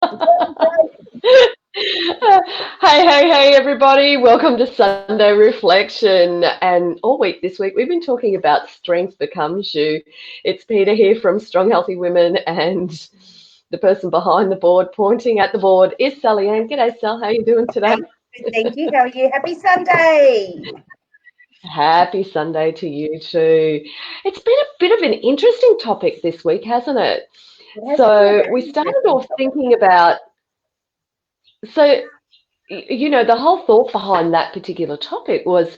Hey, everybody. Welcome to Sunday Reflection. And all week this week, we've been talking about strength becomes you. It's Peter here from Strong Healthy Women, and the person behind the board pointing at the board is Sally Ann. G'day, Sal. How are you doing today? Hey, good, thank you. How are you? Happy Sunday. Happy Sunday to you too. It's been a bit of an interesting topic this week, hasn't it? It has been a So we very started interesting off topic. thinking about, so the whole thought behind that particular topic was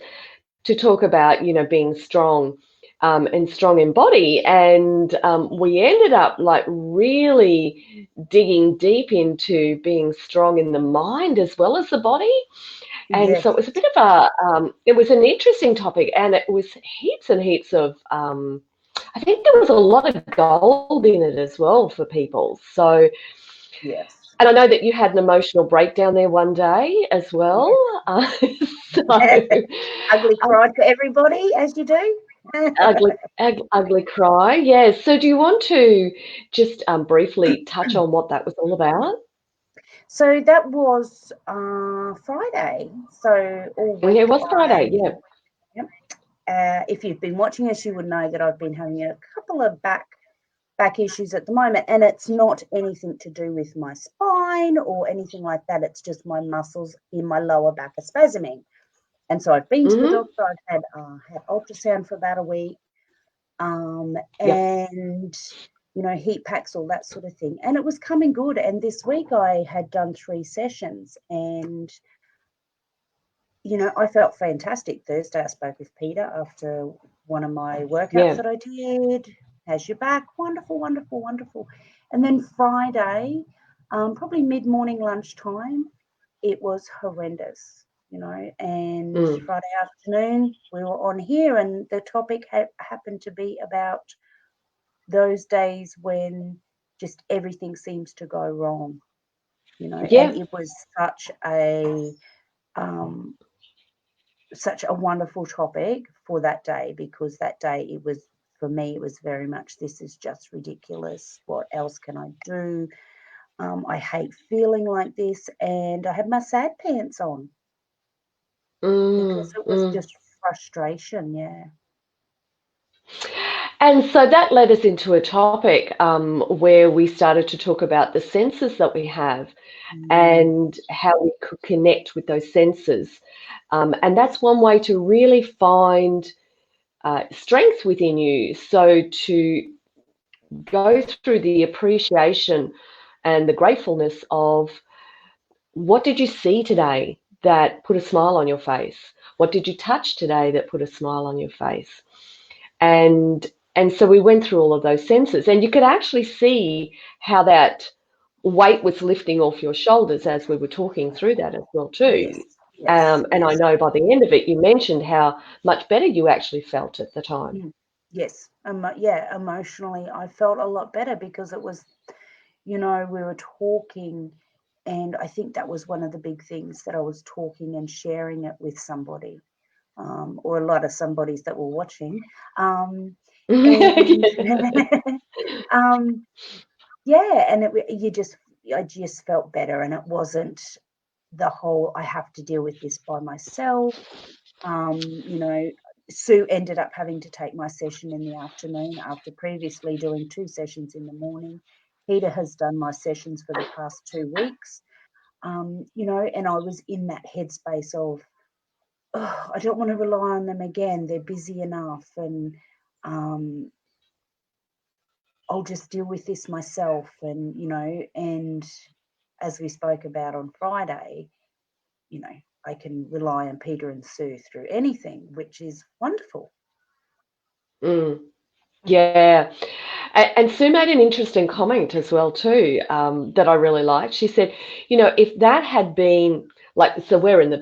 to talk about, being strong, and strong in body. And we ended up like really digging deep into being strong in the mind as well as the body. And Yes, so it was a bit of it was an interesting topic, and it was heaps and heaps of, I think there was a lot of gold in it as well for people. So, yes, and I know that you had an emotional breakdown there one day as well. yes. Uh, so, Ugly cry to everybody, as you do. ugly cry. Yeah. So, do you want to just briefly touch on what that was all about? So that was Friday. So all Yeah, week it was Friday. Yeah. yep. If you've been watching us, you would know that I've been having a couple of back issues at the moment, and it's not anything to do with my spine or anything like that. It's just my muscles in my lower back are spasming. And so I've been to the Mm-hmm. doctor. I've had ultrasound for about a week, Yep. and heat packs, all that sort of thing. And it was coming good. And this week I had done 3 sessions, and I felt fantastic. Thursday I spoke with Peter after one of my workouts Yeah. that I did. How's your back? Wonderful, wonderful, wonderful. And then Friday, probably mid-morning lunchtime, it was horrendous, and Mm. Friday afternoon we were on here, and the topic happened to be about those days when just everything seems to go wrong, and Yeah. it was um, such a wonderful topic for that day, because that day it was, for me, it was very much, this is just ridiculous. What else can I do? I hate feeling like this, and I had my sad pants on because Mm, it was mm. just frustration. Yeah. And so that led us into a topic where we started to talk about the senses that we have Mm, and how we could connect with those senses. And that's one way to really find strength within you. So to go through the appreciation and the gratefulness of, what did you see today that put a smile on your face? What did you touch today that put a smile on your face? And and so we went through all of those senses, and you could actually see how that weight was lifting off your shoulders as we were talking through that as well too. yes, yes, And I yes. know by the end of it, you mentioned how much better you actually felt at the time. Mm, yes. Yeah, emotionally, I felt a lot better because it was, we were talking, and I think that was one of the big things, that I was talking and sharing it with somebody, or a lot of somebodies that were watching. And um, yeah, and I just felt better, and it wasn't the whole, I have to deal with this by myself. Um, you know, Sue ended up having to take my session in the afternoon after previously doing 2 sessions in the morning. Peter has done my sessions for the past 2 weeks, and I was in that headspace of, oh, I don't want to rely on them again. They're busy enough, and um, I'll just deal with this myself. And as we spoke about on Friday, you know, I can rely on Peter and Sue through anything, which is wonderful. Mm, yeah. And Sue made an interesting comment as well too, that I really liked. She said, if that had been like, so we're in the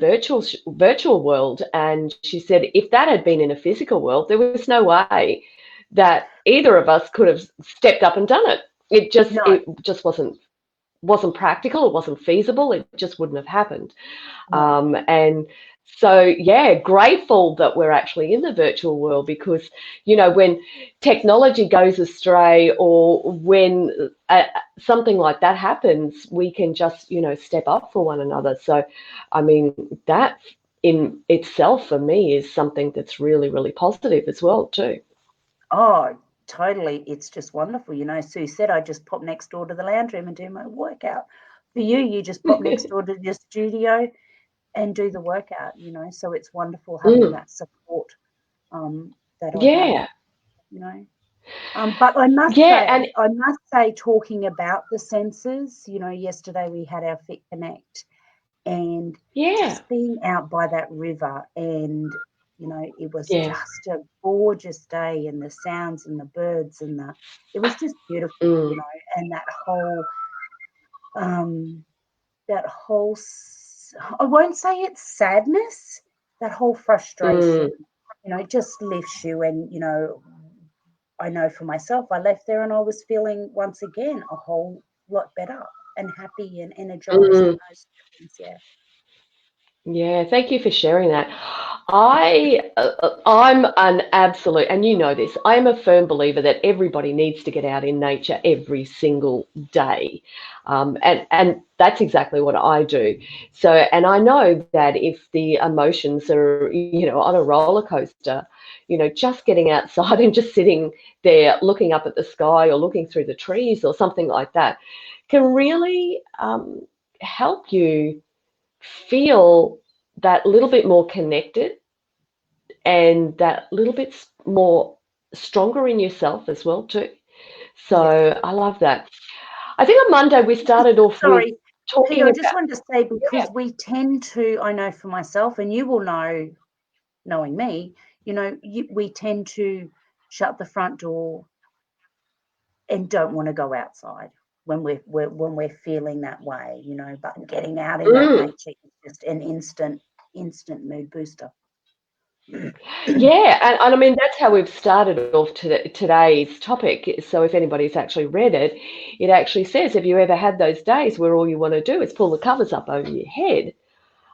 virtual world, and she said if that had been in a physical world, there was no way that either of us could have stepped up and done it. It just No, it just wasn't practical. It wasn't feasible. It just wouldn't have happened. no. And So, yeah, grateful that we're actually in the virtual world because, when technology goes astray or when something like that happens, we can just, step up for one another. So, I mean, that in itself for me is something that's really, really positive as well, too. Oh, totally. It's just wonderful. Sue said I just pop next door to the lounge room and do my workout. For you just pop next door to your studio and do the workout, so it's wonderful having that support that I have, Yeah. But I Yeah. And must say, talking about the senses, yesterday we had our Fit Connect, and yeah. just being out by that river, and it was Yeah. just a gorgeous day, and the sounds and the birds and it was just beautiful, and that whole I won't say it's sadness, that whole frustration, Mm. it just lifts you. And I know for myself, I left there and I was feeling once again a whole lot better and happy and energized and Mm. those things. Yeah. Yeah, thank you for sharing that. I'm an absolute, and you know this, I'm a firm believer that everybody needs to get out in nature every single day. And that's exactly what I do. So, and I know that if the emotions are, on a roller coaster, just getting outside and just sitting there looking up at the sky or looking through the trees or something like that can really help you feel that little bit more connected and that little bit more stronger in yourself as well too. Yes. So I love that. I think on Monday we started off with Sorry, Peter, talking I just about, wanted to say, yeah. because we tend to, I know for myself, and you will know, knowing me, we tend to shut the front door and don't want to go outside when we're feeling that way, but getting out in that Mm. nature is just an instant mood booster. Yeah, and I mean that's how we've started off today's topic. So if anybody's actually read it, it actually says, have you ever had those days where all you want to do is pull the covers up over your head?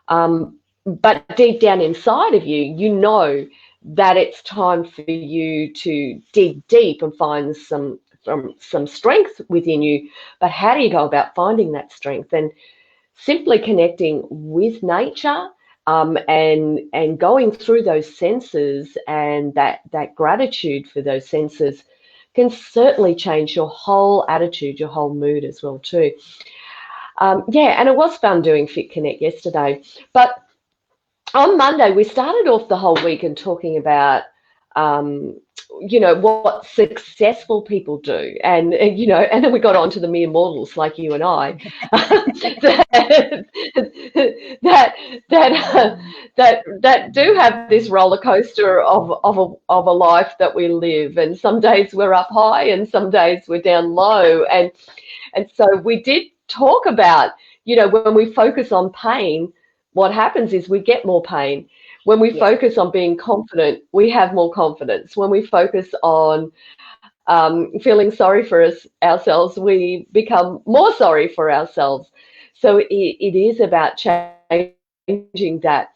But deep down inside of you, you know that it's time for you to dig deep and find some strength within you. But how do you go about finding that strength? And simply connecting with nature, and going through those senses and that gratitude for those senses can certainly change your whole attitude, your whole mood as well too. Yeah, and it was fun doing Fit Connect yesterday, but on Monday, we started off the whole week and talking about, what successful people do, and then we got on to the mere mortals like you and I, that that do have this roller coaster of a life that we live, and some days we're up high, and some days we're down low, and so we did talk about, when we focus on pain, what happens is we get more pain. When we Yes. focus on being confident, we have more confidence. When we focus on feeling sorry for ourselves, we become more sorry for ourselves. So it is about changing that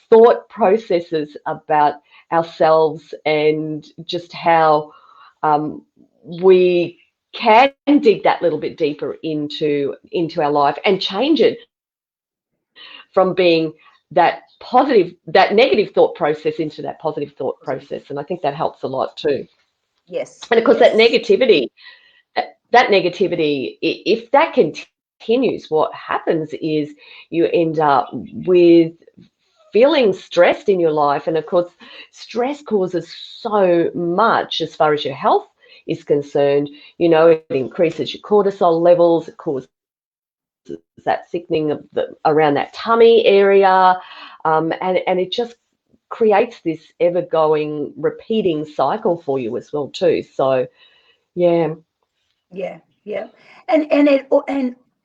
thought processes about ourselves and just how we can dig that little bit deeper into our life and change it from being that negative thought process into that positive thought process. And I think that helps a lot too. Yes. And of course, Yes. that negativity, if that continues, what happens is you end up with feeling stressed in your life. And of course, stress causes so much as far as your health is concerned. It increases your cortisol levels, it causes that thickening around that tummy area, and it just creates this ever-going, repeating cycle for you as well too. So, yeah. Yeah. Yeah. And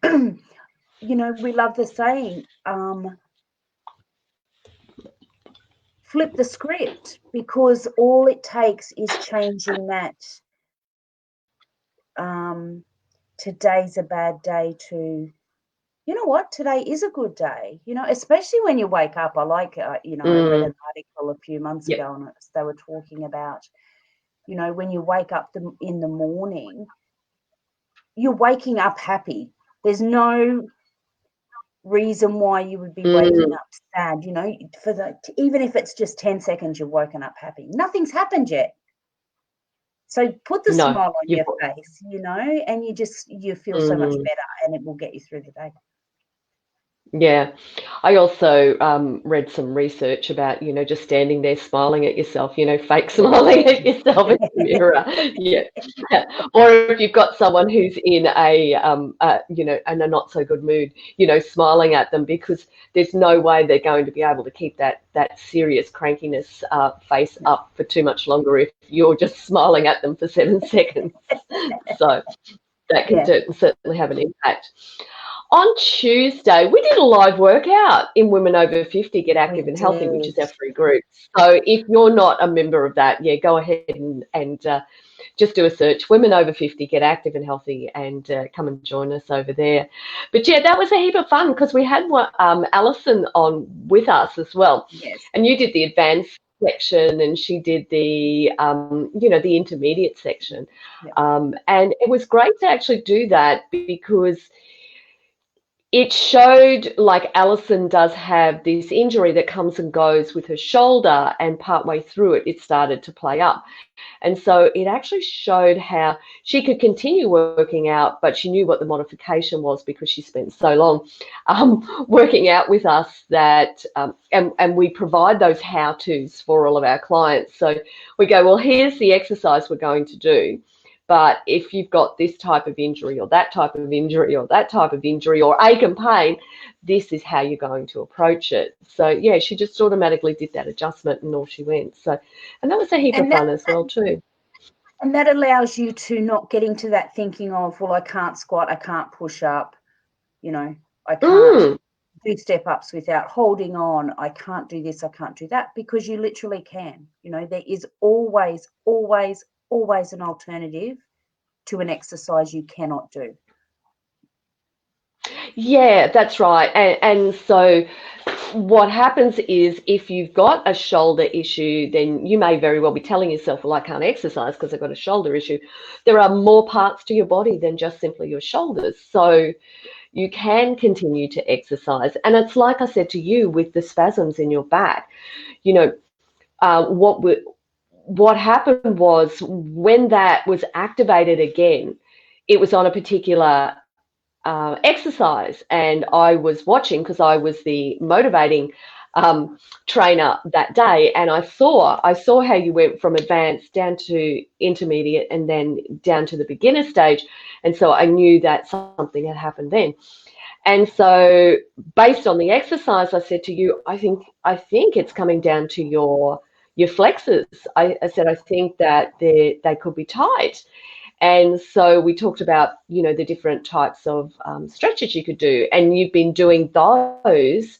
we love the saying, flip the script, because all it takes is changing that, today's a bad day, to you know what, today is a good day, especially when you wake up. I like, I read an article a few months Yep. ago, and they were talking about, when you wake up in the morning, you're waking up happy. There's no reason why you would be waking up sad, even if it's just 10 seconds you're woken up happy. Nothing's happened yet. So put the No, smile on you've. your face, and you feel so much better, and it will get you through the day. Yeah, I also read some research about, just standing there smiling at yourself, fake smiling at yourself in the mirror. Yeah. Or if you've got someone who's in in a not so good mood, smiling at them, because there's no way they're going to be able to keep that serious crankiness face up for too much longer if you're just smiling at them for 7 seconds. So that can certainly have an impact. On Tuesday, we did a live workout in Women Over 50 Get Active and Healthy, which is our free group. So if you're not a member of that, go ahead and just do a search, Women Over 50 Get Active and Healthy, and come and join us over there. But yeah, that was a heap of fun because we had Alison on with us as well. Yes. And you did the advanced section, and she did the the intermediate section. Yep. And it was great to actually do that because it showed, like, Alison does have this injury that comes and goes with her shoulder, and partway through it, it started to play up. And so it actually showed how she could continue working out, but she knew what the modification was because she spent so long working out with us that, and we provide those how-tos for all of our clients. So we go, well, here's the exercise we're going to do. But if you've got this type of injury or that type of injury or that type of injury or ache and pain, this is how you're going to approach it. So, yeah, she just automatically did that adjustment and off she went. So, and that was a heap of fun as well too. And that allows you to not get into that thinking of, well, I can't squat, I can't push up, I can't do step-ups without holding on, I can't do this, I can't do that, because you literally can. There is always, always, always an alternative to an exercise you cannot do. Yeah, that's right. And so what happens is, if you've got a shoulder issue, then you may very well be telling yourself, well, I can't exercise because I've got a shoulder issue. There are more parts to your body than just simply your shoulders. So you can continue to exercise. And it's like I said to you with the spasms in your back, what happened was, when that was activated again, it was on a particular exercise, and I was watching because I was the motivating trainer that day, and I saw how you went from advanced down to intermediate and then down to the beginner stage, and so I knew that something had happened then. And so, based on the exercise, I said to you, I think it's coming down to your flexors. I said, I think that they could be tight. And so we talked about, the different types of stretches you could do, and you've been doing those,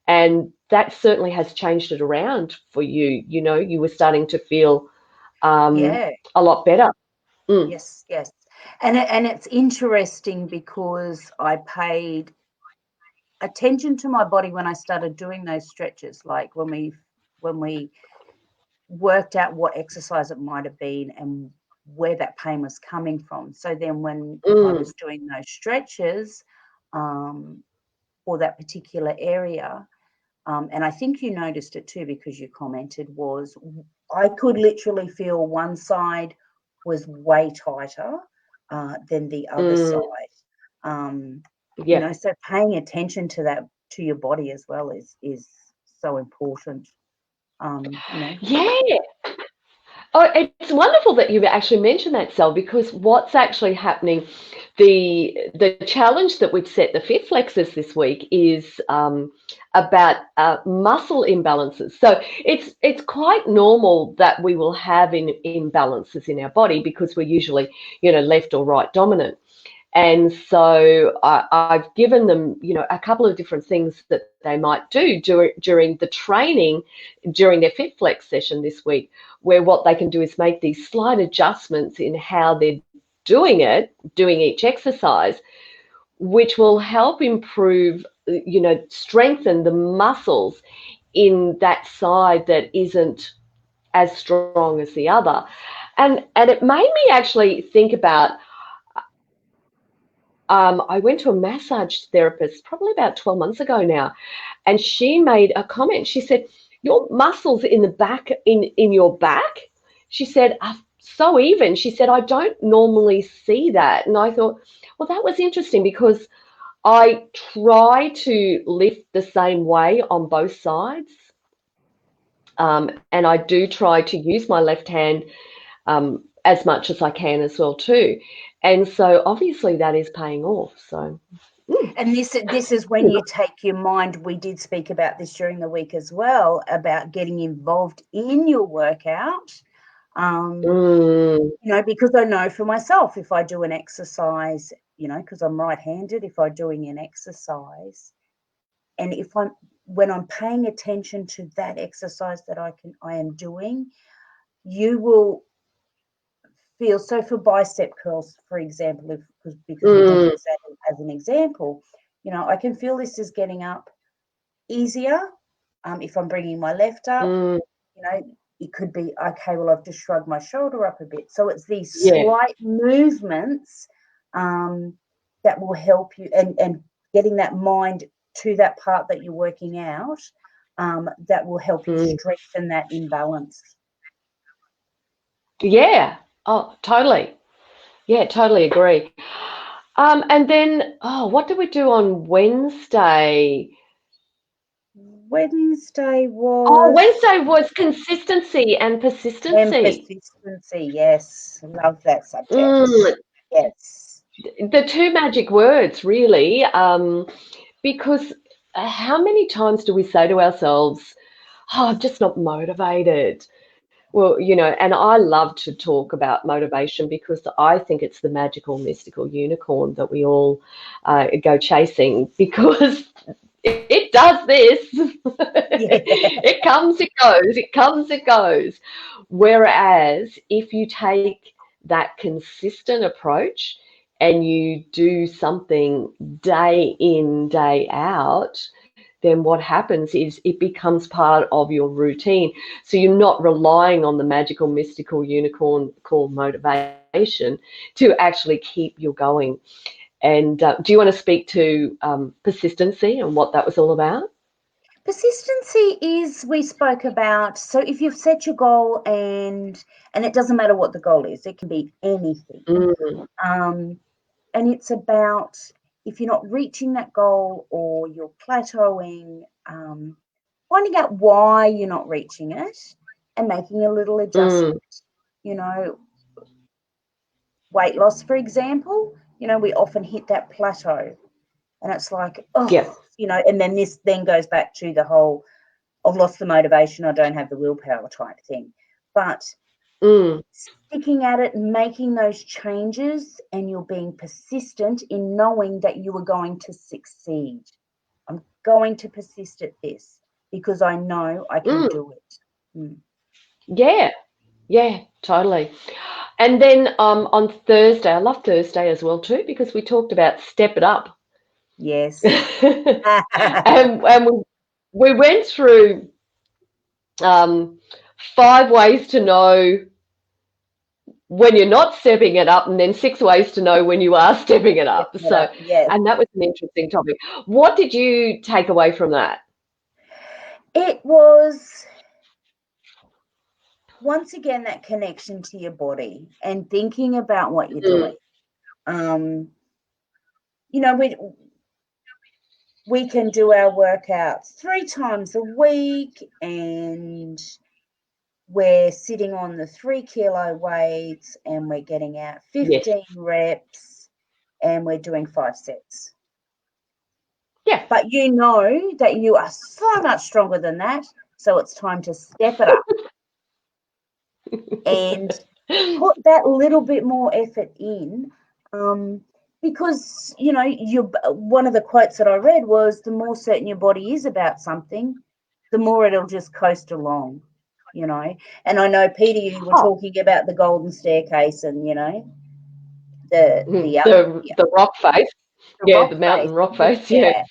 and that certainly has changed it around for you. You were starting to feel a lot better. Yes. And it's interesting because I paid attention to my body when I started doing those stretches, like when we worked out what exercise it might have been and where that pain was coming from. So then when I was doing those stretches for that particular area, and I think you noticed it too because you commented, was I could literally feel one side was way tighter than the other side. So paying attention to that, to your body as well, is so important. Yeah. Oh, it's wonderful that you've actually mentioned that, Sal, because what's actually happening, the challenge that we've set the fit flexors this week is about muscle imbalances. So it's quite normal that we will have imbalances in our body because we're usually, left or right dominant. And so I've given them, a couple of different things that they might do during the training, during their Fit Flex session this week, where what they can do is make these slight adjustments in how they're doing each exercise, which will help improve, strengthen the muscles in that side that isn't as strong as the other. And it made me actually think about, I went to a massage therapist probably about 12 months ago now, and she made a comment. She said, your muscles in the back, in your back, she said, are so even. She said, I don't normally see that. And I thought, well, that was interesting because I try to lift the same way on both sides. And I do try to use my left hand as much as I can as well too. And so obviously that is paying off. So And this is when you take your mind. We did speak about this during the week as well, about getting involved in your workout. Because I know for myself, if I do an exercise, because I'm right-handed, if I'm doing an exercise, and when I'm paying attention to that exercise that I am doing, you will feel. So for bicep curls, for example, because we did use that as an example, I can feel this is getting up easier. If I'm bringing my left up, it could be, okay, well, I've just shrugged my shoulder up a bit. So it's these slight movements that will help you, and getting that mind to that part that you're working out, that will help you strengthen that imbalance. Yeah. Oh, totally. Yeah, totally agree. And then, what did we do on Wednesday? Wednesday was consistency and persistency. Yes. Love that subject. Yes. The two magic words, really, because how many times do we say to ourselves, oh, I'm just not motivated? Well, and I love to talk about motivation because I think it's the magical, mystical unicorn that we all go chasing, because it does this. It comes, it goes, it comes, it goes. Whereas if you take that consistent approach and you do something day in, day out, then what happens is it becomes part of your routine. So you're not relying on the magical, mystical unicorn called motivation to actually keep you going. And do you want to speak to persistency and what that was all about? Persistency is, we spoke about, so if you've set your goal, and it doesn't matter what the goal is, it can be anything. And it's about, if you're not reaching that goal or you're plateauing, finding out why you're not reaching it and making a little adjustment. Weight loss, for example, we often hit that plateau, and it's like, and then this then goes back to the whole, I've lost the motivation, I don't have the willpower type thing. But sticking at it and making those changes, and you're being persistent in knowing that you are going to succeed. I'm going to persist at this because I know I can do it. Yeah, totally. And then on Thursday, I love Thursday as well too, because we talked about step it up. Yes. and we went through 5 ways to know when you're not stepping it up, and then 6 ways to know when you are stepping it up. And that was an interesting topic. What did you take away from that? It was, once again, that connection to your body and thinking about what you're doing. We can do our workouts 3 times a week, and we're sitting on the 3 kilo weights, and we're getting out 15 reps, and we're doing 5 sets. Yeah. But you know that you are so much stronger than that, so it's time to step it up and put that little bit more effort in. Because, one of the quotes that I read was, the more certain your body is about something, the more it'll just coast along, And I know, Peter, you were talking about the golden staircase, and, the rock face. Yeah, rock the face. mountain rock face. Yeah.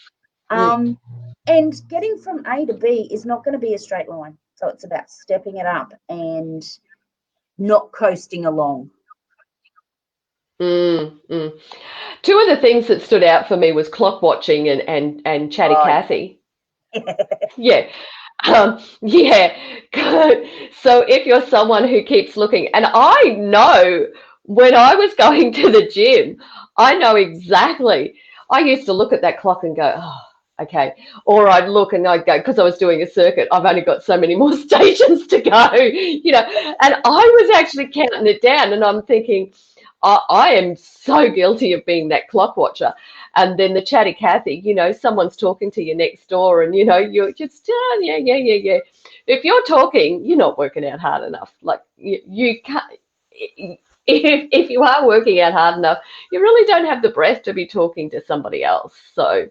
Yeah. Mm. And getting from A to B is not going to be a straight line. So it's about stepping it up and not coasting along. Mm, mm. Two of the things that stood out for me was clock watching and Chatty Oh, Cathy. yeah. Yeah. Yeah. Good. So if you're someone who keeps looking, and I know when I was going to the gym, I know exactly. I used to look at that clock and go, oh, okay. Or I'd look and I'd go, because I was doing a circuit, I've only got so many more stations to go, and I was actually counting it down and I'm thinking, I am so guilty of being that clock watcher. And then the chatty Cathy, someone's talking to you next door and, you're just, yeah, yeah, yeah, yeah. If you're talking, you're not working out hard enough. Like you can't, if you are working out hard enough, you really don't have the breath to be talking to somebody else. So,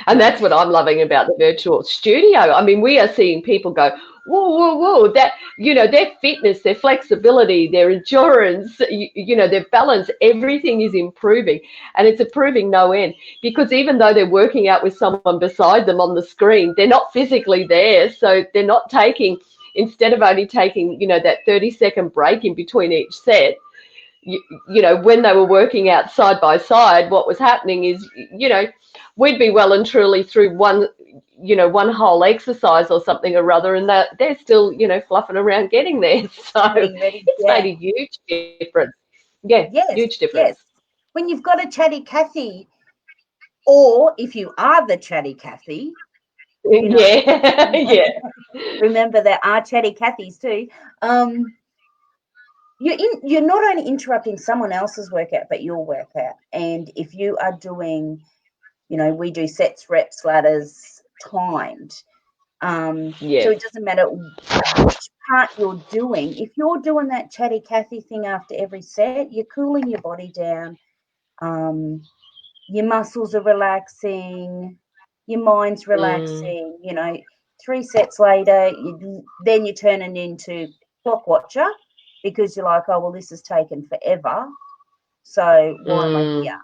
and No. that's what I'm loving about the virtual studio. I mean, we are seeing people go, whoa, whoa, whoa, that, their fitness, their flexibility, their endurance, their balance, everything is improving. And it's improving no end because even though they're working out with someone beside them on the screen, they're not physically there. So they're not taking, instead of only taking, that 30-second break in between each set, when they were working out side by side, what was happening is, we'd be well and truly through one whole exercise or something or other, and that they're still, fluffing around getting there. So Getting ready. it's Yeah. made a huge difference. Yeah, Yes. huge difference. Yes. When you've got a chatty Cathy, or if you are the chatty Cathy, Yeah, yeah. remember there are chatty Cathys too. You're not only interrupting someone else's workout, but your workout. And if you are doing, we do sets, reps, ladders, timed. So Yes. it doesn't matter which part you're doing. If you're doing that chatty Cathy thing after every set, you're cooling your body down. Your muscles are relaxing, your mind's Mm, relaxing. 3 sets later, then you're turning into clock watcher because you're like, oh well, this has taken forever, so why am I mm. here?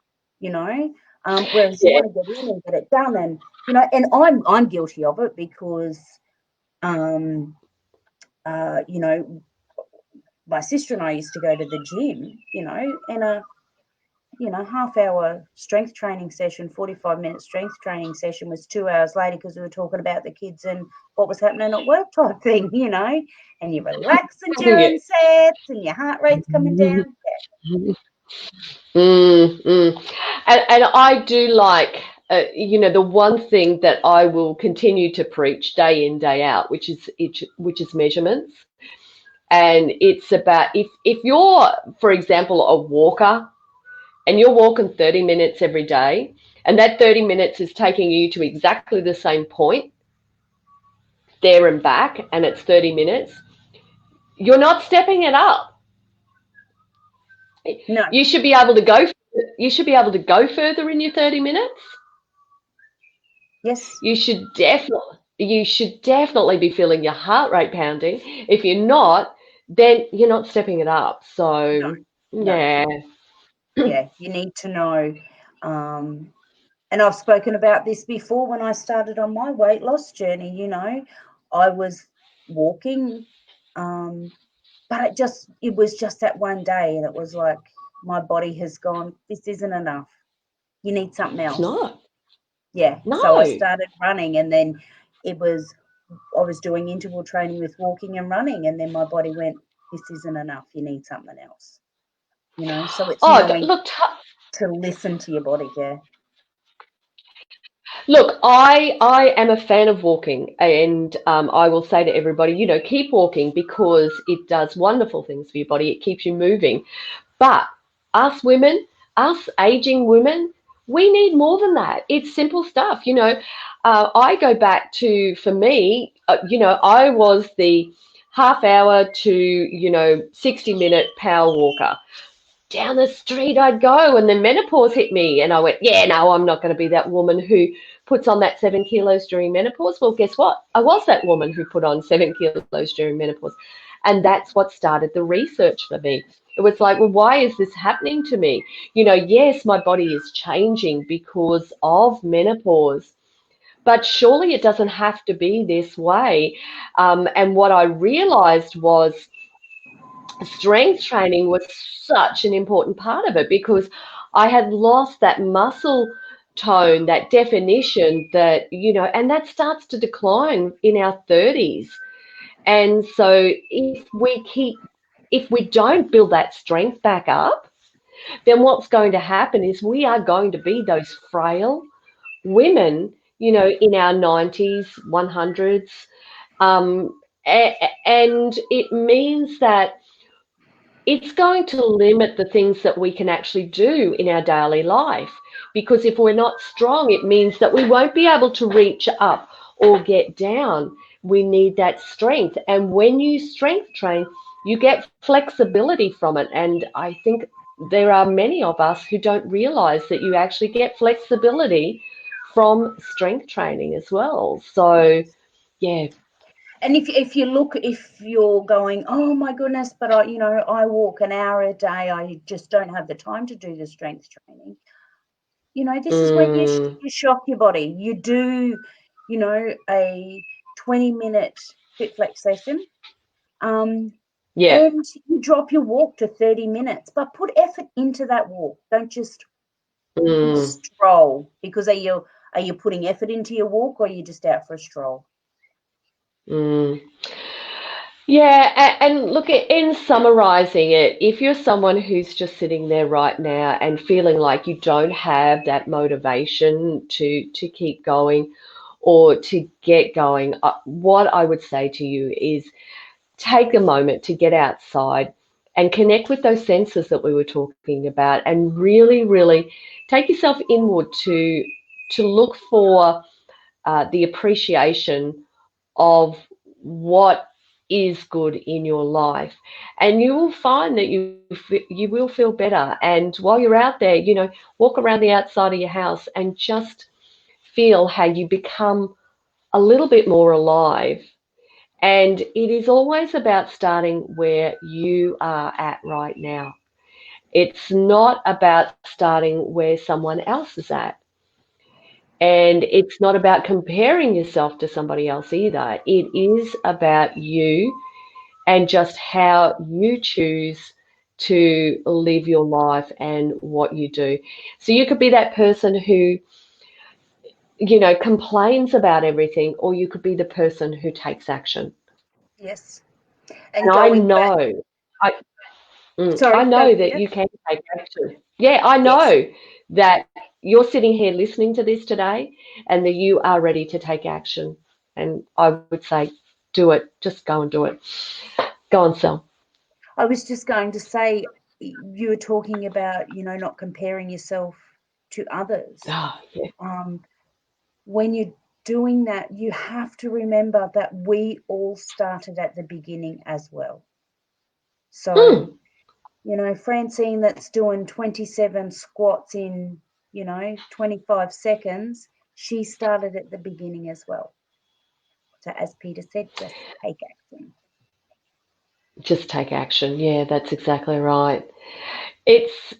Whereas you Yeah. want to get in and get it done, and and I'm guilty of it because um my sister and I used to go to the gym, and a half-hour strength training session, 45-minute strength training session was 2 hours later because we were talking about the kids and what was happening at work type thing, and you're relaxing Yeah. during sets and your heart rate's coming down. Mm, mm. And I do like, the one thing that I will continue to preach day in, day out, which is measurements. And it's about if you're, for example, a walker and you're walking 30 minutes every day, and that 30 minutes is taking you to exactly the same point there and back, and it's 30 minutes, you're not stepping it up. No. You should be able to go. You should be able to go further in your 30 minutes. Yes. You should definitely be feeling your heart rate pounding. If you're not, then you're not stepping it up. No. So No. yeah. Yeah, you need to know. And I've spoken about this before when I started on my weight loss journey. I was walking, but it was just that one day, and it was like my body has gone, this isn't enough. You need something It's else. not. Yeah. So I No. started running, and then I was doing interval training with walking and running, and then my body went, this isn't enough. You need something else. So it's Oh, knowing look, to listen to your body. Yeah. look. I am a fan of walking, and I will say to everybody, keep walking because it does wonderful things for your body. It keeps you moving. But us women, us aging women, we need more than that. It's simple stuff. I go back to, for me, I was the half hour to, 60-minute power walker. Down the street I'd go, and then menopause hit me, and I went, yeah, no, I'm not going to be that woman who puts on that 7 kilos during menopause. Well, guess what? I was that woman who put on 7 kilos during menopause. And that's what started the research for me. It was like, well, why is this happening to me? You know, yes, my body is changing because of menopause, but surely it doesn't have to be this way. And what I realized was strength training was such an important part of it, because I had lost that muscle tone, that definition that, you know, and that starts to decline in our 30s. And so if we don't build that strength back up, then what's going to happen is we are going to be those frail women, you know, in our 90s, 100s. And it means that it's going to limit the things that we can actually do in our daily life. Because if we're not strong, it means that we won't be able to reach up or get down. We need that strength. And when you strength train, you get flexibility from it. And I think there are many of us who don't realize that you actually get flexibility from strength training as well. So, yeah. And if you look, if you're going, oh my goodness, but I walk an hour a day, I just don't have the time to do the strength training. This is when Mm, you shock your body. You do, a 20-minute fit flex session, yeah. and you drop your walk to 30 minutes, but put effort into that walk. Don't just Mm. stroll, because are you putting effort into your walk, or are you just out for a stroll? Mm. Yeah, and look, in summarizing it, if you're someone who's just sitting there right now and feeling like you don't have that motivation to keep going or to get going, what I would say to you is take a moment to get outside and connect with those senses that we were talking about, and really, really take yourself inward to look for the appreciation of what is good in your life, and you will find that you will feel better. And while you're out there, you know, walk around the outside of your house and just feel how you become a little bit more alive. And it is always about starting where you are at right now. It's not about starting where someone else is at. And it's not about comparing yourself to somebody else either. It is about you and just how you choose to live your life and what you do. So you could be that person who, you know, complains about everything, or you could be the person who takes action. Yes. And And going back, I, I sorry, go know that ahead. you can take action. Yeah, I Yes. know that you're sitting here listening to this today and that you are ready to take action. And I would say, do it. Just go and do it. Go on, Sel. I was just going to say, you were talking about, not comparing yourself to others. Oh, yeah. Um, when you're doing that, you have to remember that we all started at the beginning as well. So, Mm, Francine that's doing 27 squats in, 25 seconds, she started at the beginning as well. So, as Peter said, just take action. just take action. Yeah, that's exactly right. It's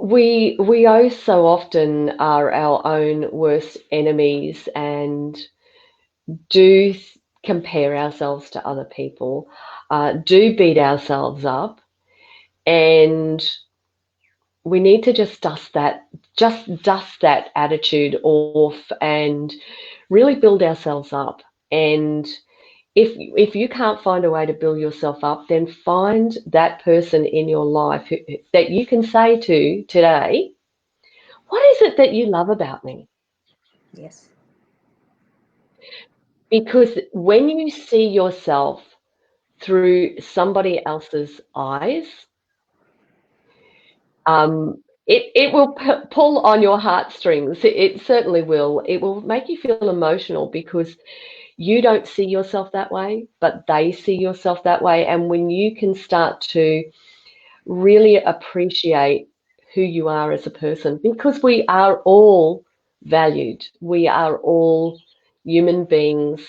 we oh so often are our own worst enemies and do compare ourselves to other people, do beat ourselves up, and we need to just dust that attitude off and really build ourselves up. And if you can't find a way to build yourself up, then find that person in your life that you can say to today, what is it that you love about me? Yes. Because when you see yourself through somebody else's eyes, it will pull on your heartstrings. It certainly will. It will make you feel emotional because you don't see yourself that way, but they see yourself that way. And when you can start to really appreciate who you are as a person, because we are all valued, we are all human beings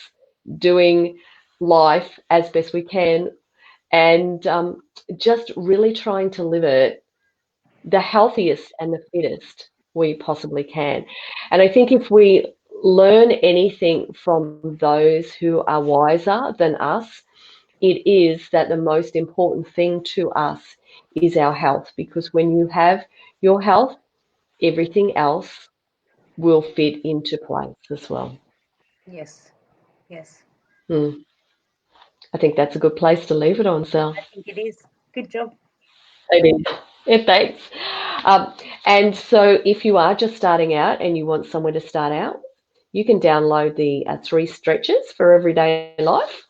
doing life as best we can, and just really trying to live it the healthiest and the fittest we possibly can. And I think if we learn anything from those who are wiser than us, it is that the most important thing to us is our health, because when you have your health, everything else will fit into place as well. Yes. Yes. Hmm. I think that's a good place to leave it on, Sal. I think it is. Good job. It is. Yeah, thanks. Um, and so if you are just starting out and you want somewhere to start out, you can download the 3 stretches for everyday life.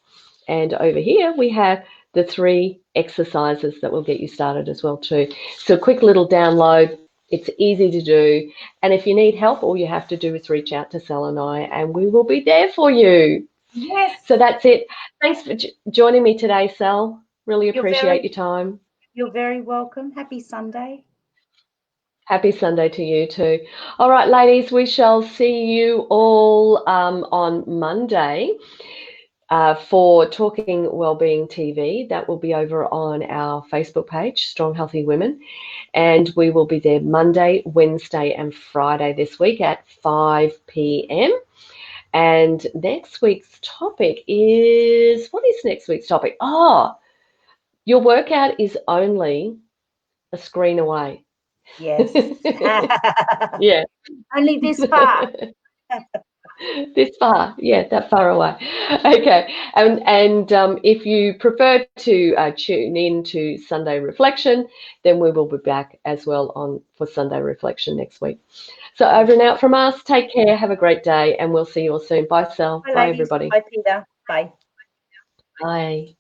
And over here we have the 3 exercises that will get you started as well too. So a quick little download. It's easy to do. And if you need help, all you have to do is reach out to Sal and I, and we will be there for you. Yes. So that's it. Thanks for joining me today, Sal. Really You're appreciate your time. You're very welcome. Happy Sunday. Happy Sunday to you too. All right, ladies, we shall see you all on Monday for Talking Wellbeing TV. That will be over on our Facebook page, Strong Healthy Women. And we will be there Monday, Wednesday, and Friday this week at 5 p.m. And next week's topic is, what is next week's topic? Oh, your workout is only a screen away. Yes. Yeah. Only this far. This far, yeah, that far away. Okay, and if you prefer to tune in to Sunday Reflection, then we will be back as well on for Sunday Reflection next week. So over and out from us. Take care. Have a great day, and we'll see you all soon. Bye, Sal. Bye, Bye, ladies. everybody. Bye, Peter. Bye. Bye.